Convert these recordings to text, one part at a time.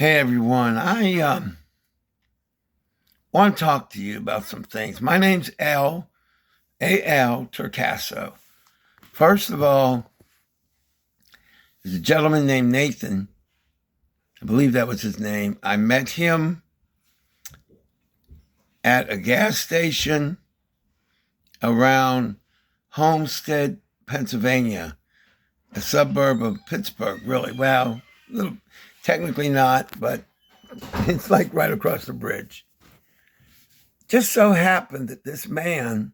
Hey everyone, I want to talk to you about some things. My name's Al Turcasso. First of all, there's a gentleman named Nathan. I believe that was his name. I met him at a gas station around Homestead, Pennsylvania, a suburb of Pittsburgh, really. Well, technically not, but it's like right across the bridge. Just so happened that this man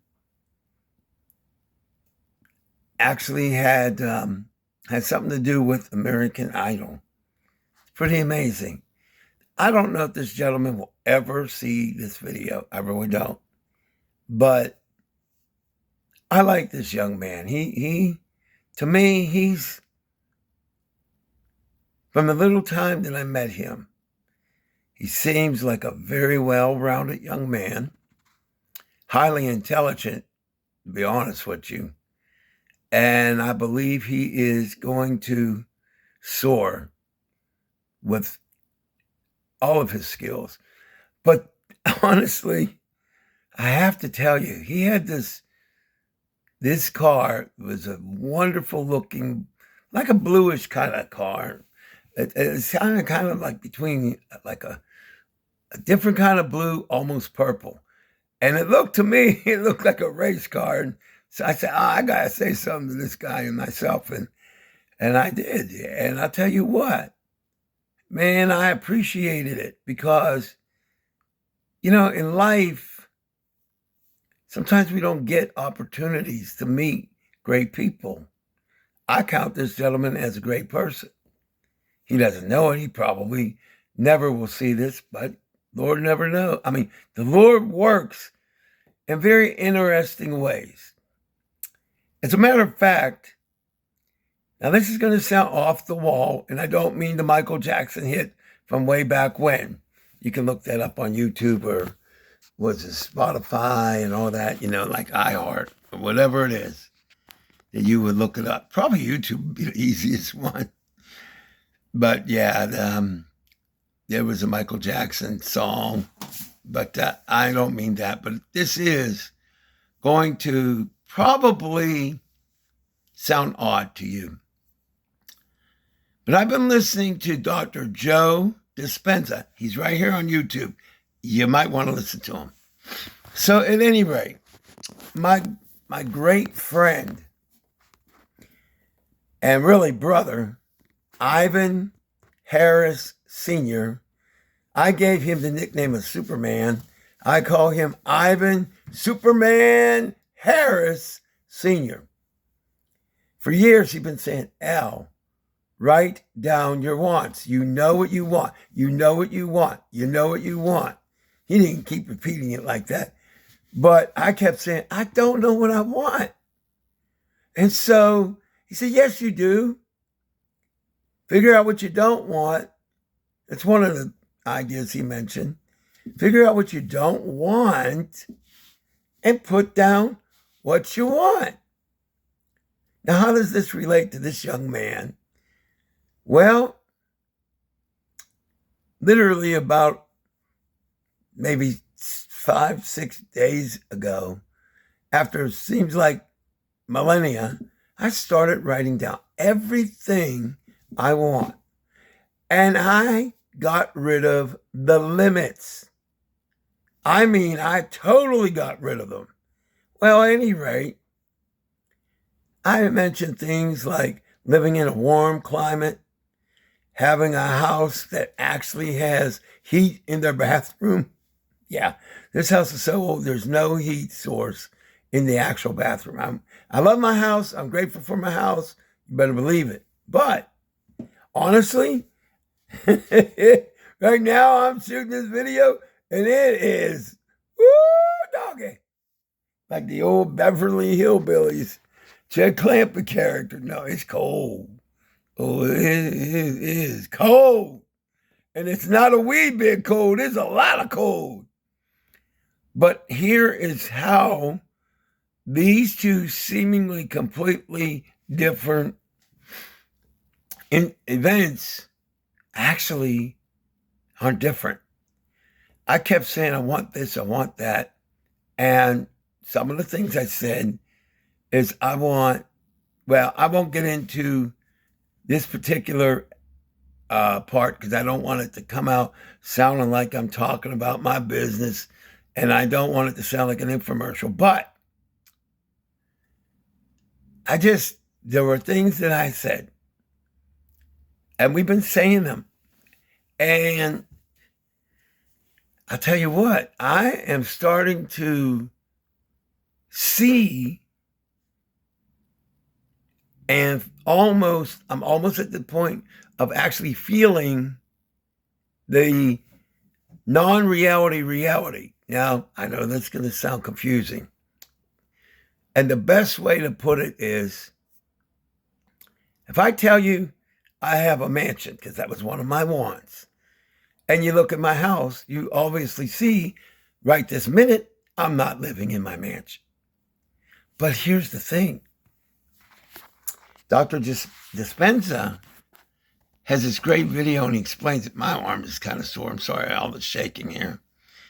actually had something to do with American Idol. It's pretty amazing. I don't know if this gentleman will ever see this video. I really don't. But I like this young man. He to me, he's, from the little time that I met him, he seems like a very well-rounded young man, highly intelligent, to be honest with you. And I believe he is going to soar with all of his skills. But honestly, I have to tell you, he had this car. Was a wonderful looking, like a bluish kind of car. It's kind of like between like a different kind of blue, almost purple. And it looked to me, it looked like a race car. And so I said, I got to say something to this guy and myself. And I did. And I'll tell you what, man, I appreciated it because, in life, sometimes we don't get opportunities to meet great people. I count this gentleman as a great person. He doesn't know it. He probably never will see this, but Lord never knows. I mean, the Lord works in very interesting ways. As a matter of fact, now this is going to sound off the wall, and I don't mean the Michael Jackson hit from way back when. You can look that up on YouTube or was it Spotify and all that, like iHeart or whatever it is that you would look it up. Probably YouTube would be the easiest one. But yeah, there was a Michael Jackson song, but I don't mean that. But this is going to probably sound odd to you. But I've been listening to Doctor Joe Dispenza. He's right here on YouTube. You might want to listen to him. So at any rate, my great friend and really brother, Ivan Harris Sr., I gave him the nickname of Superman. I call him Ivan Superman Harris Sr. For years, he's been saying, Al, write down your wants. You know what you want. You know what you want. You know what you want. He didn't keep repeating it like that. But I kept saying, I don't know what I want. And so he said, yes, you do. Figure out what you don't want. That's one of the ideas he mentioned. Figure out what you don't want and put down what you want. Now, how does this relate to this young man? Well, literally about maybe 5-6 days ago, after it seems like millennia, I started writing down everything I want. And I got rid of the limits. I mean, I totally got rid of them. Well, at any rate, I mentioned things like living in a warm climate, having a house that actually has heat in their bathroom. Yeah, this house is so old, there's no heat source in the actual bathroom. I love my house. I'm grateful for my house. You better believe it. But honestly, right now I'm shooting this video and it is, woo, doggy. Like the old Beverly Hillbillies. Chet Clamper character. No, it's cold. Oh, it is cold. And it's not a wee bit cold. It's a lot of cold. But here is how these two seemingly completely different events actually aren't different. I kept saying, I want this, I want that. And some of the things I said is I won't get into this particular part because I don't want it to come out sounding like I'm talking about my business and I don't want it to sound like an infomercial. But there were things that I said and we've been saying them. And I'll tell you what, I am starting to see and I'm almost at the point of actually feeling the non-reality reality. Now, I know that's going to sound confusing. And the best way to put it is, if I tell you I have a mansion, because that was one of my wants, and you look at my house, you obviously see right this minute, I'm not living in my mansion. But here's the thing. Dr. Dispenza has this great video and he explains it. My arm is kind of sore. I'm sorry, all the shaking here.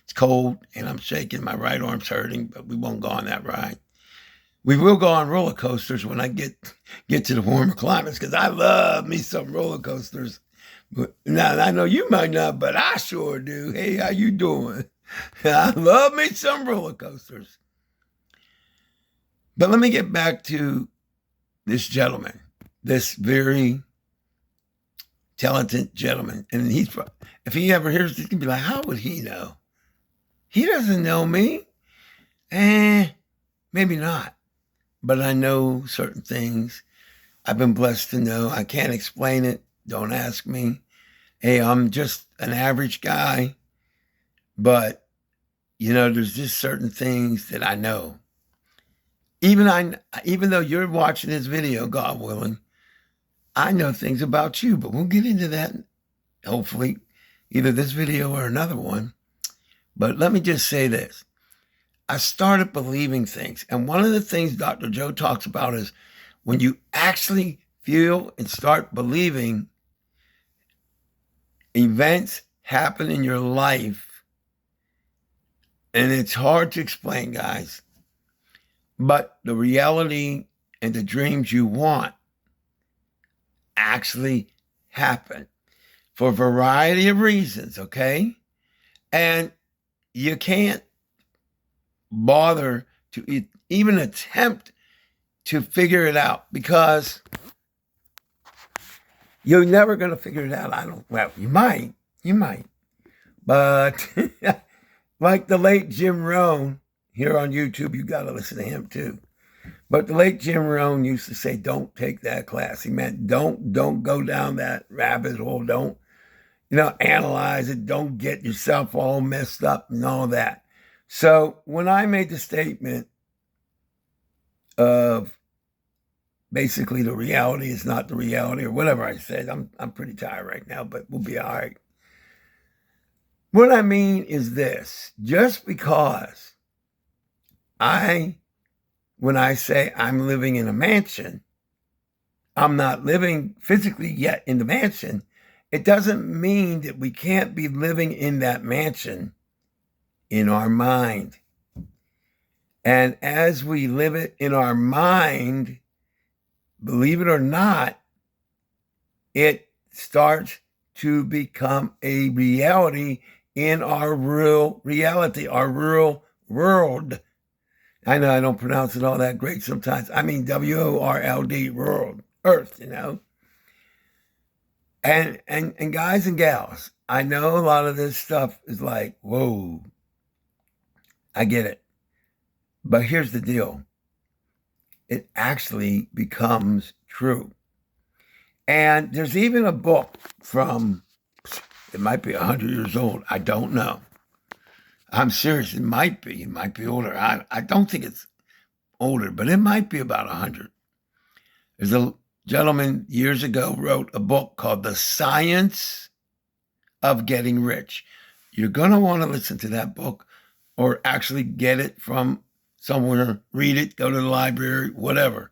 It's cold and I'm shaking. My right arm's hurting, but we won't go on that ride. We will go on roller coasters when I get to the warmer climates because I love me some roller coasters. Now, I know you might not, but I sure do. Hey, how you doing? I love me some roller coasters. But let me get back to this gentleman, this very talented gentleman. And if he ever hears this, he can be like, how would he know? He doesn't know me. Maybe not. But I know certain things. I've been blessed to know. I can't explain it. Don't ask me. Hey, I'm just an average guy. But, there's just certain things that I know. Even though you're watching this video, God willing, I know things about you, but we'll get into that, hopefully, either this video or another one. But let me just say this. I started believing things. And one of the things Dr. Joe talks about is when you actually feel and start believing, events happen in your life. And it's hard to explain, guys. But the reality and the dreams you want actually happen for a variety of reasons, okay? And you can't bother to even attempt to figure it out because you're never going to figure it out. You might. But like the late Jim Rohn here on YouTube, you got to listen to him too. But the late Jim Rohn used to say, don't take that class. He meant don't go down that rabbit hole. Don't, analyze it. Don't get yourself all messed up and all that. So when I made the statement of basically the reality is not the reality or whatever I said, I'm pretty tired right now, but we'll be all right. What I mean is this, just because when I say I'm living in a mansion, I'm not living physically yet in the mansion. It doesn't mean that we can't be living in that mansion in our mind. And as we live it in our mind, believe it or not, it starts to become a reality in our real reality, our real world. I know I don't pronounce it all that great sometimes. I mean, WORLD, world, earth, And guys and gals, I know a lot of this stuff is like, whoa, I get it. But here's the deal. It actually becomes true. And there's even a book it might be 100 years old. I don't know. I'm serious. It might be older. I don't think it's older, but it might be about 100. There's a gentleman years ago wrote a book called The Science of Getting Rich. You're going to want to listen to that book or actually get it from somewhere, read it, go to the library, whatever.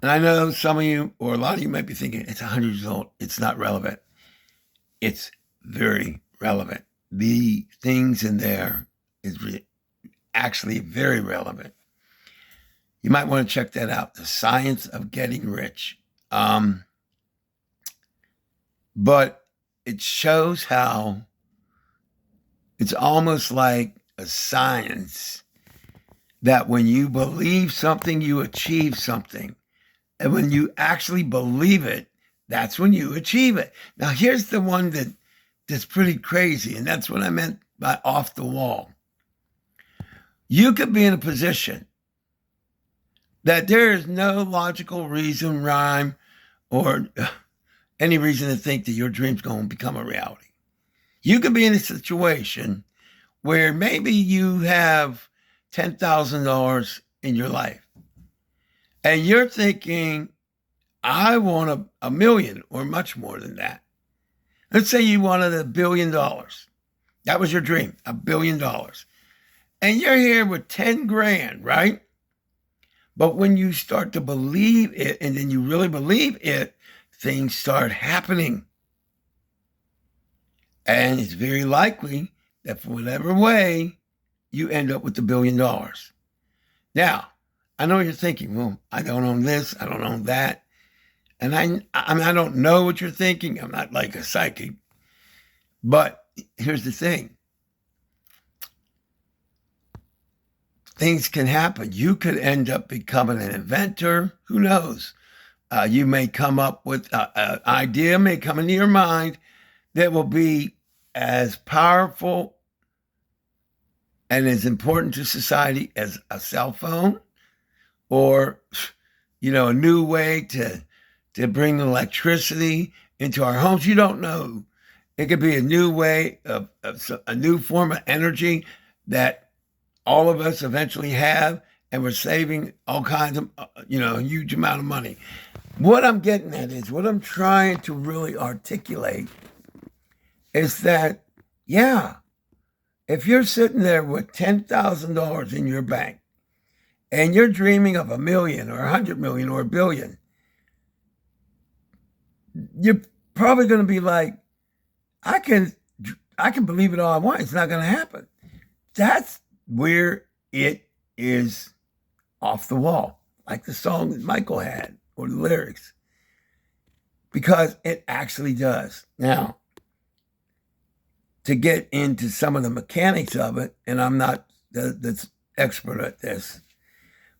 And I know some of you, or a lot of you might be thinking, it's 100 years old. It's not relevant. It's very relevant. The things in there is actually very relevant. You might want to check that out, The Science of Getting Rich. But it shows how it's almost like a science that when you believe something, you achieve something. And when you actually believe it, that's when you achieve it. Now, here's the one that's pretty crazy, and that's what I meant by off the wall. You could be in a position that there is no logical reason, rhyme, or any reason to think that your dream's going to become a reality. You could be in a situation where maybe you have $10,000 in your life, and you're thinking, I want a million or much more than that. Let's say you wanted $1 billion. That was your dream, $1 billion. And you're here with 10 grand, right? But when you start to believe it, and then you really believe it, things start happening. And it's very likely that for whatever way, you end up with $1 billion. Now, I know you're thinking, well, I don't own this, I don't own that. And I mean, I don't know what you're thinking. I'm not like a psychic. But here's the thing. Things can happen. You could end up becoming an inventor. Who knows? You may come up with an idea, may come into your mind that will be as powerful and as important to society as a cell phone, or, a new way to bring electricity into our homes. You don't know. It could be a new way of a new form of energy that all of us eventually have, and we're saving all kinds of, a huge amount of money. What I'm getting at is, what I'm trying to really articulate is that, if you're sitting there with $10,000 in your bank and you're dreaming of $1 million or $100 million or $1 billion, you're probably going to be like, I can believe it all I want. It's not going to happen. That's where it is off the wall, like the song that Michael had, or the lyrics, because it actually does. Now, to get into some of the mechanics of it, and I'm not the expert at this,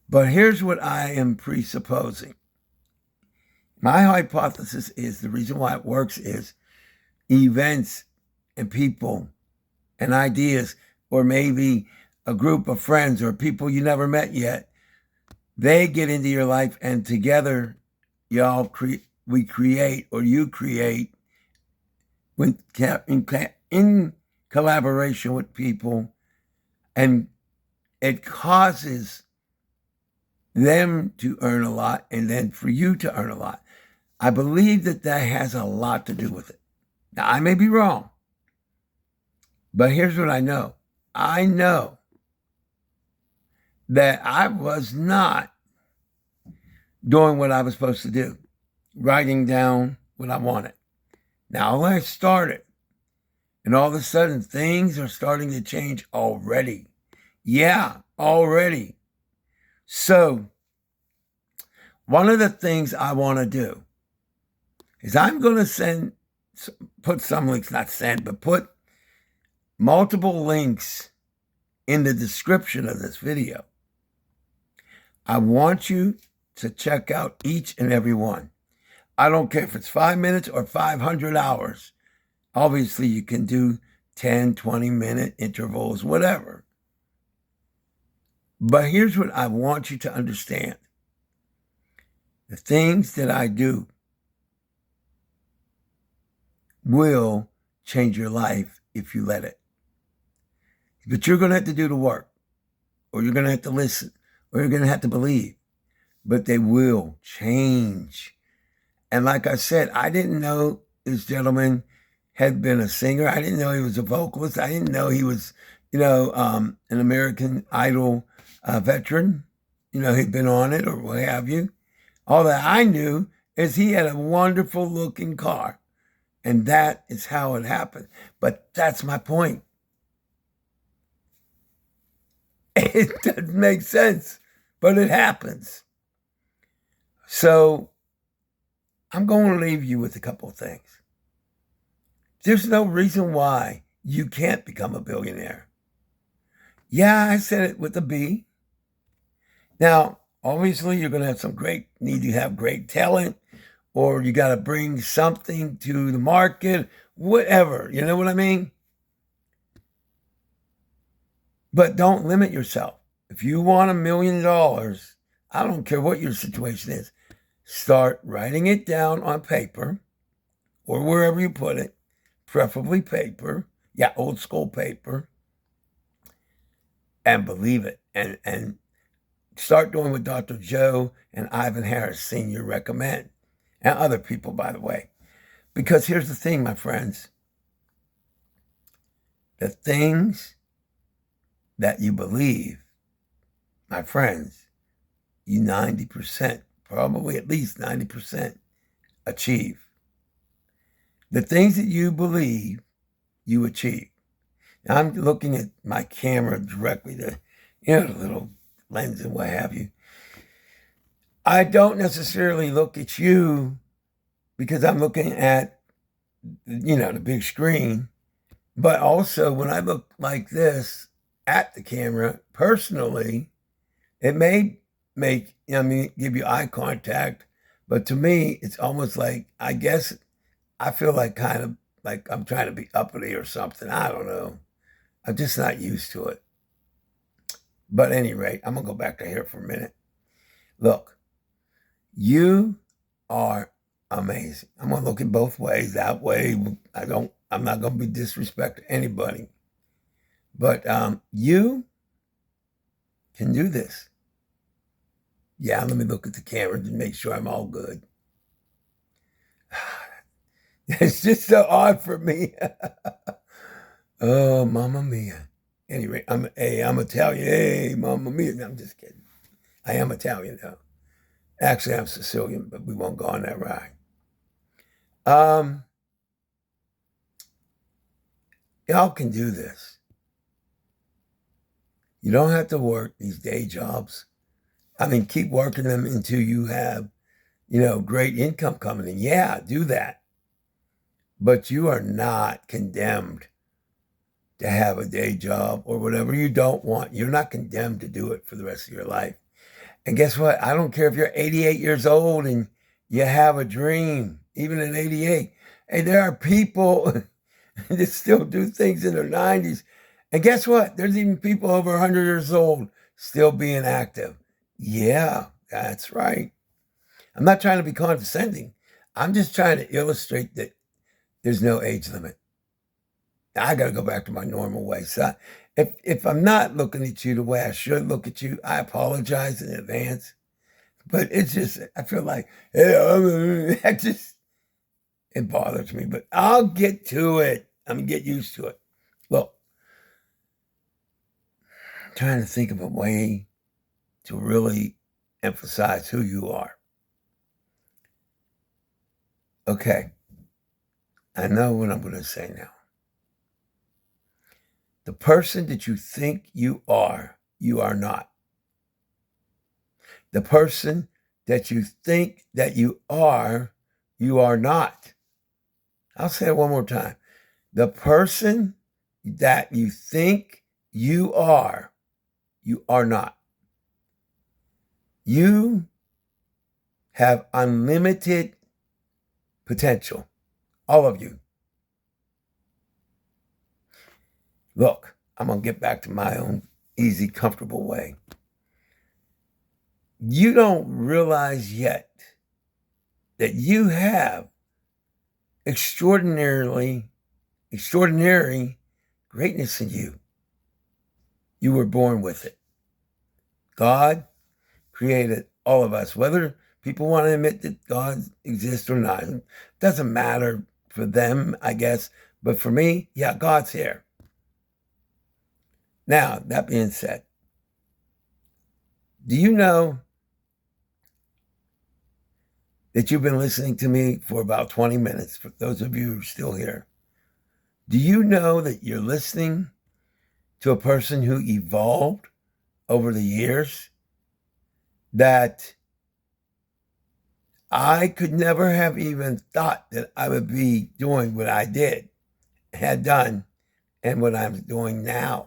but here's what I am presupposing. My hypothesis is the reason why it works is events and people and ideas, or maybe a group of friends or people you never met yet, they get into your life, and together we create, or you create in collaboration with people, and it causes them to earn a lot, and then for you to earn a lot. I believe that has a lot to do with it. Now, I may be wrong, but here's what I know. I know that I was not doing what I was supposed to do, writing down what I wanted. Now I started, and all of a sudden things are starting to change already. Yeah, already. So one of the things I want to do is I'm going to put some links, put multiple links in the description of this video. I want you to check out each and every one. I don't care if it's 5 minutes or 500 hours. Obviously, you can do 10, 20-minute intervals, whatever. But here's what I want you to understand. The things that I do will change your life if you let it. But you're going to have to do the work, or you're going to have to listen, or you're going to have to believe. But they will change. And like I said, I didn't know this gentleman had been a singer. I didn't know he was a vocalist. I didn't know he was, an American Idol veteran. He'd been on it or what have you. All that I knew is he had a wonderful looking car. And that is how it happened. But that's my point. It doesn't make sense, but it happens. So I'm going to leave you with a couple of things. There's no reason why you can't become a billionaire. Yeah, I said it with a B. Now, obviously, you're going to have need to have great talent, or you got to bring something to the market, whatever. You know what I mean? But don't limit yourself. If you want $1 million, I don't care what your situation is, start writing it down on paper or wherever you put it, preferably paper. Yeah, old school paper. And believe it. And start doing what Dr. Joe and Ivan Harris Sr. recommend. And other people, by the way. Because here's the thing, my friends. The things that you believe, my friends, you 90%, probably at least 90% achieve. The things that you believe, you achieve. Now, I'm looking at my camera directly to, the little lens and what have you. I don't necessarily look at you because I'm looking at, the big screen. But also, when I look like this at the camera, personally, it may give you eye contact. But to me, it's almost like, I guess, I feel like kind of like I'm trying to be uppity or something. I don't know. I'm just not used to it. But at any rate, I'm going to go back to here for a minute. Look, you are amazing. I'm going to look at both ways. That way, I'm not going to be disrespect to anybody. But you can do this. Yeah, let me look at the camera to make sure I'm all good. It's just so odd for me. Oh, mamma mia. Anyway, I'm Italian. Hey, mamma mia. No, I'm just kidding. I am Italian, though. Actually, I'm Sicilian, but we won't go on that ride. Y'all can do this. You don't have to work these day jobs. I mean, keep working them until you have, great income coming in. Yeah, do that. But you are not condemned to have a day job or whatever you don't want. You're not condemned to do it for the rest of your life. And guess what? I don't care if you're 88 years old and you have a dream, even at 88. Hey, there are people that still do things in their 90s. And guess what? There's even people over 100 years old still being active. Yeah, that's right. I'm not trying to be condescending. I'm just trying to illustrate that there's no age limit. I got to go back to my normal way. So if I'm not looking at you the way I should look at you, I apologize in advance. But it's just, I feel like, hey, it bothers me. But I'll get to it. I'm going to get used to it. Look, I'm trying to think of a way to really emphasize who you are. Okay. I know what I'm going to say now. The person that you think you are not. The person that you think that you are not. I'll say it one more time. The person that you think you are not. You have unlimited potential. All of you. Look, I'm going to get back to my own easy, comfortable way. You don't realize yet that you have extraordinary greatness in you. You were born with it. God created all of us, whether people want to admit that God exists or not. It doesn't matter for them, I guess. But for me, yeah, God's here. Now, that being said, do you know that you've been listening to me for about 20 minutes, for those of you who are still here, do you know that you're listening to a person who evolved over the years? That I could never have even thought that I would be doing what I had done, and what I'm doing now.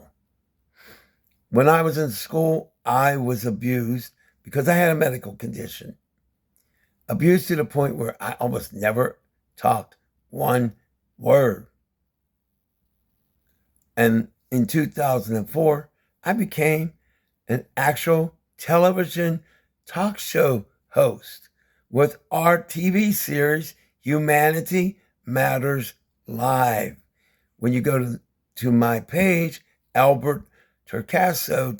When I was in school, I was abused because I had a medical condition. Abused to the point where I almost never talked one word. And in 2004, I became an actual television talk show host with our TV series, Humanity Matters Live. When you go to my page, Albert Torcaso,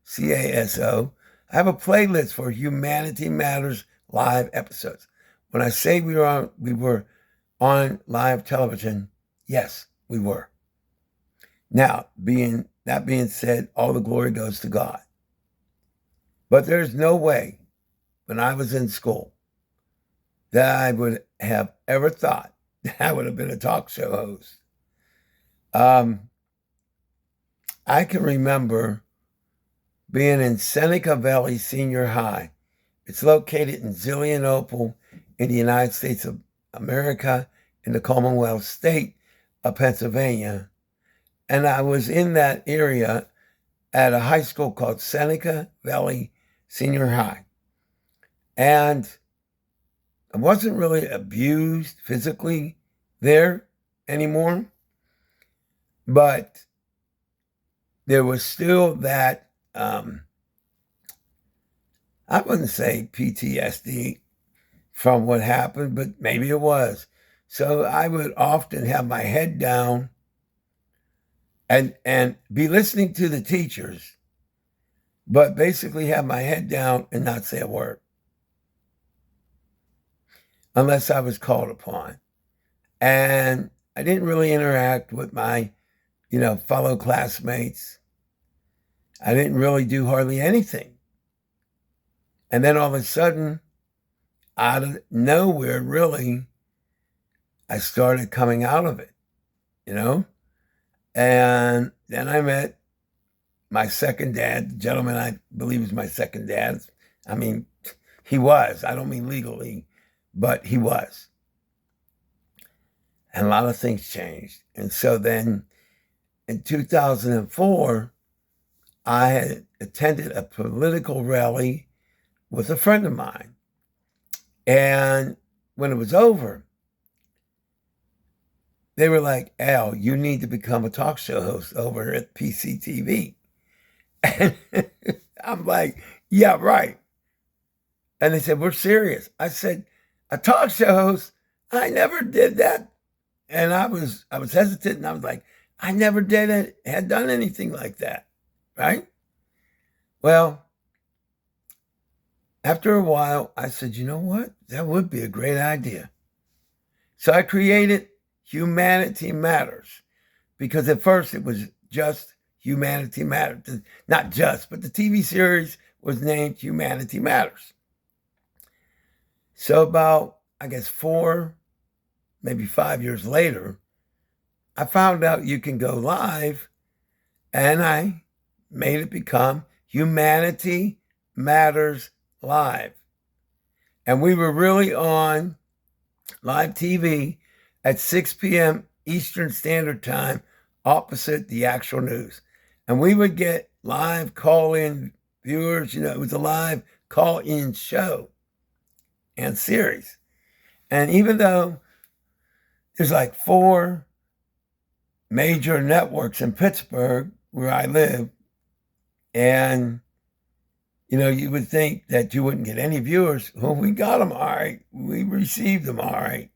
Torcaso, I have a playlist for Humanity Matters Live episodes. When I say we were on live television, yes, we were. Now, that being said, all the glory goes to God. But there's no way, when I was in school, that I would have ever thought that I would have been a talk show host. I can remember being in Seneca Valley Senior High. It's located in Zelienople in the United States of America, in the Commonwealth state of Pennsylvania. And I was in that area at a high school called Seneca Valley Senior High. And I wasn't really abused physically there anymore, but there was still that, I wouldn't say PTSD from what happened, but maybe it was. So I would often have my head down and be listening to the teachers, but basically have my head down and not say a word unless I was called upon. And I didn't really interact with my, fellow classmates. I didn't really do hardly anything. And then all of a sudden, out of nowhere, really, I started coming out of it, And then I met my second dad, the gentleman I believe is my second dad. I mean, he was. I don't mean legally, but he was. And a lot of things changed. And so then in 2004, I had attended a political rally with a friend of mine. And when it was over, they were like, Al, you need to become a talk show host over at PCTV. And I'm like, yeah, right. And they said, we're serious. I said, a talk show host? I never did that. And I was hesitant, and I was like, I never had done anything like that, right? Well, after a while, I said, you know what? That would be a great idea. So I created Humanity Matters, because at first it was just Humanity Matters. Not just, but the TV series was named Humanity Matters. So about, I guess, 4, maybe 5 years later, I found out you can go live, and I made it become Humanity Matters Live. And we were really on live TV at 6 p.m. Eastern Standard Time, opposite the actual news. And we would get live call-in viewers. It was a live call-in show and series. And even though there's like 4 major networks in Pittsburgh, where I live, and you would think that you wouldn't get any viewers. Well, we got them all right. We received them all right.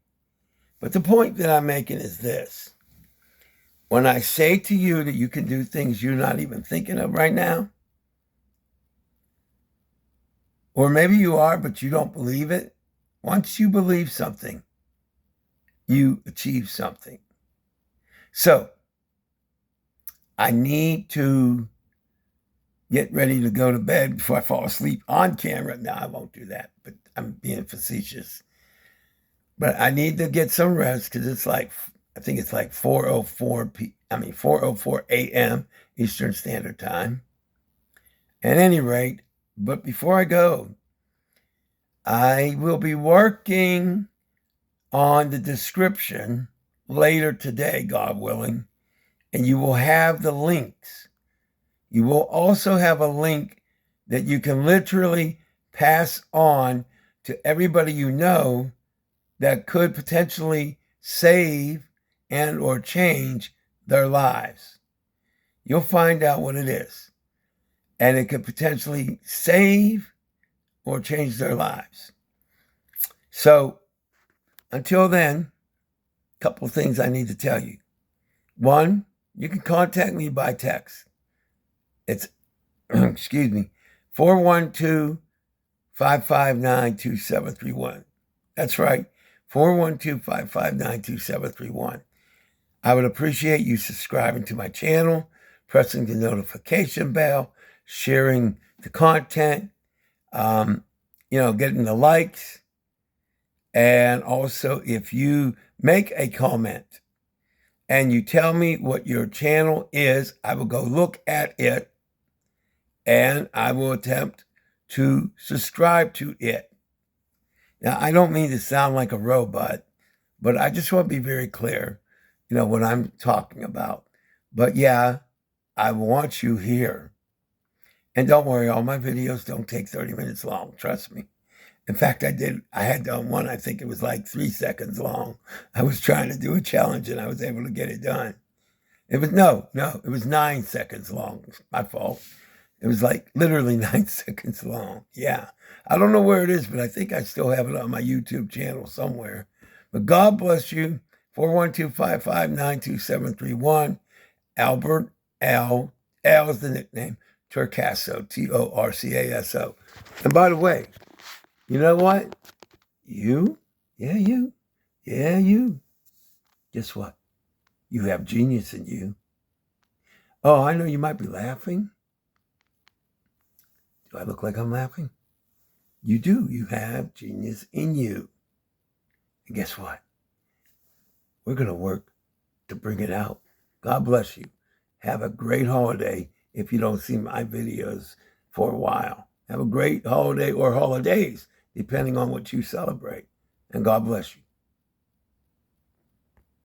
But the point that I'm making is this. When I say to you that you can do things you're not even thinking of right now, or maybe you are, but you don't believe it, once you believe something, you achieve something. So I need to get ready to go to bed before I fall asleep on camera. No, I won't do that, but I'm being facetious. But I need to get some rest because it's like, I think it's like 4:04 a.m. Eastern Standard Time. At any rate, but before I go, I will be working on the description later today, God willing, and you will have the links. You will also have a link that you can literally pass on to everybody you know that could potentially save and or change their lives. You'll find out what it is. And it could potentially save or change their lives. So until then, a couple of things I need to tell you. One, you can contact me by text. It's, excuse me, 412-559-2731. That's right, 412-559-2731. I would appreciate you subscribing to my channel, pressing the notification bell, sharing the content, getting the likes. And also, if you make a comment and you tell me what your channel is, I will go look at it and I will attempt to subscribe to it. Now, I don't mean to sound like a robot, but I just want to be very clear, what I'm talking about. But yeah, I want you here. And don't worry, all my videos don't take 30 minutes long. Trust me. In fact, I had done one, I think it was like 3 seconds long. I was trying to do a challenge and I was able to get it done. It was, it was 9 seconds long. It's my fault. It was like literally 9 seconds long. Yeah. I don't know where it is, but I think I still have it on my YouTube channel somewhere. But God bless you. 412-559-2731. Albert L. L is the nickname. Torcaso. Torcaso. And by the way, you know what? You. Guess what? You have genius in you. Oh, I know you might be laughing. Do I look like I'm laughing? You do. You have genius in you. And guess what? We're going to work to bring it out. God bless you. Have a great holiday if you don't see my videos for a while. Have a great holiday or holidays, depending on what you celebrate. And God bless you.